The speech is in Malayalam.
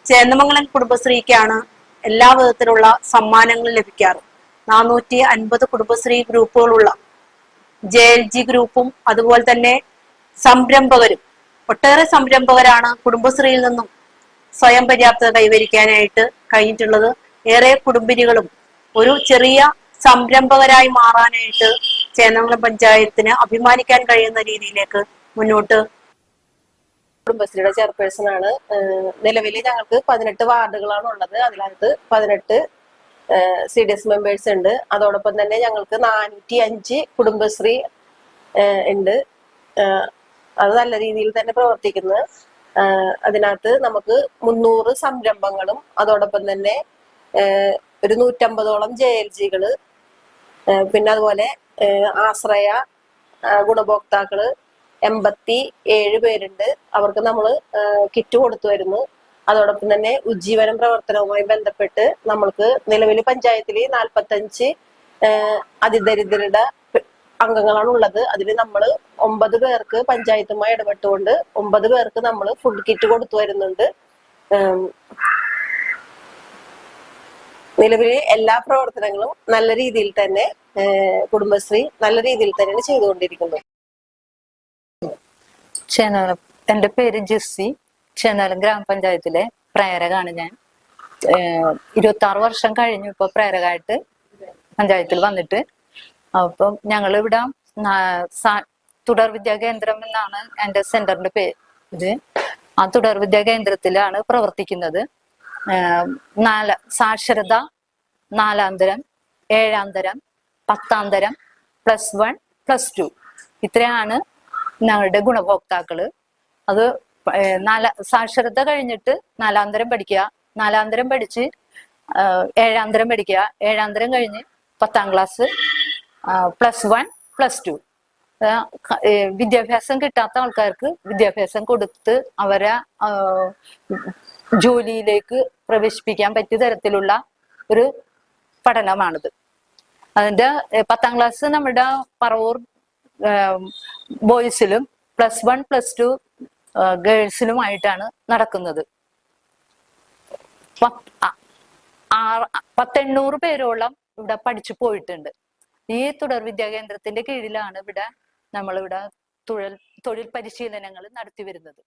ചേന്ദമംഗലം കുടുംബശ്രീക്കാണ് എല്ലാ വിധത്തിലുള്ള സമ്മാനങ്ങളും ലഭിക്കാറ്. 450 കുടുംബശ്രീ ഗ്രൂപ്പുകളുള്ള JLG ഗ്രൂപ്പും അതുപോലെ തന്നെ സംരംഭകരും, ഒട്ടേറെ സംരംഭകരാണ് കുടുംബശ്രീയിൽ നിന്നും സ്വയം പര്യാപ്തത കൈവരിക്കാനായിട്ട് കഴിഞ്ഞിട്ടുള്ളത്. ഏറെ കുടുംബിനികളും ഒരു ചെറിയ സംരംഭകരായി മാറാനായിട്ട് ചേന്ദമംഗലം പഞ്ചായത്തിന് അഭിമാനിക്കാൻ കഴിയുന്ന രീതിയിലേക്ക് മുന്നോട്ട്. കുടുംബശ്രീയുടെ ചെയർപേഴ്സൺ ആണ്. നിലവിൽ ഞങ്ങൾക്ക് 18 വാർഡുകളാണ് ഉള്ളത്. അതിനകത്ത് 18 CDS മെമ്പേഴ്സ് ഉണ്ട്. അതോടൊപ്പം തന്നെ ഞങ്ങൾക്ക് 405 കുടുംബശ്രീ ഉണ്ട്. അത് നല്ല രീതിയിൽ തന്നെ പ്രവർത്തിക്കുന്നത്. അതിനകത്ത് നമുക്ക് 300 സംരംഭങ്ങളും അതോടൊപ്പം തന്നെ ഒരു 150ഓളം JLGകള്, പിന്നെ അതുപോലെ ആശ്രയ ഗുണഭോക്താക്കള് 87 പേരുണ്ട്. അവർക്ക് നമ്മൾ കിറ്റ് കൊടുത്തു വരുന്നു. അതോടൊപ്പം തന്നെ ഉജ്ജീവനം പ്രവർത്തനവുമായി ബന്ധപ്പെട്ട് നമ്മൾക്ക് നിലവിൽ പഞ്ചായത്തിൽ 45 അതിദരിദ്രരുടെ അംഗങ്ങളാണ് ഉള്ളത്. അതിൽ നമ്മൾ 9 പേർക്ക് പഞ്ചായത്തുമായി ഇടപെട്ടുകൊണ്ട് 9 പേർക്ക് നമ്മൾ ഫുഡ് കിറ്റ് കൊടുത്തു വരുന്നുണ്ട്. നിലവിൽ എല്ലാ പ്രവർത്തനങ്ങളും നല്ല രീതിയിൽ തന്നെ കുടുംബശ്രീ നല്ല രീതിയിൽ തന്നെയാണ് ചെയ്തുകൊണ്ടിരിക്കുന്നത്. എന്റെ പേര് ജിസ്സി. ചേന്ദമംഗലം ഗ്രാമപഞ്ചായത്തിലെ പ്രേരകാണ് ഞാൻ. 26 വർഷം കഴിഞ്ഞു ഇപ്പൊ പ്രേരകായിട്ട് പഞ്ചായത്തിൽ വന്നിട്ട്. അപ്പം ഞങ്ങളിവിടെ തുടർ വിദ്യാ കേന്ദ്രം എന്നാണ് എൻ്റെ സെന്ററിന്റെ പേര്. ആ തുടർ വിദ്യാ കേന്ദ്രത്തിലാണ് പ്രവർത്തിക്കുന്നത്. സാക്ഷരത 4-ാം തരം, 7-ാം തരം, 10-ാം തരം, +1, +2 ഇത്രയാണ് ഞങ്ങളുടെ ഗുണഭോക്താക്കള്. അത് സാക്ഷരത കഴിഞ്ഞിട്ട് 4-ാം തരം പഠിക്കുക, 4-ാം തരം പഠിച്ച് 7-ാം തരം പഠിക്കുക, 7-ാം തരം കഴിഞ്ഞ് 10ാം ക്ലാസ്, +1, +2. വിദ്യാഭ്യാസം കിട്ടാത്ത ആൾക്കാർക്ക് വിദ്യാഭ്യാസം കൊടുത്ത് അവരെ ജോലിയിലേക്ക് പ്രവേശിപ്പിക്കാൻ പറ്റിയ തരത്തിലുള്ള ഒരു പഠനമാണിത്. അതിന്റെ 10ാം ക്ലാസ് നമ്മുടെ പറവൂർ ബോയ്സിലും +1, +2 ഗേൾസിലുമായിട്ടാണ് നടക്കുന്നത്. 800 പേരോളം ഇവിടെ പഠിച്ചു പോയിട്ടുണ്ട്. ഈ തുടർ വിദ്യാ കേന്ദ്രത്തിന്റെ കീഴിലാണ് നമ്മളിവിടെ തൊഴിൽ പരിശീലനങ്ങൾ നടത്തി വരുന്നത്.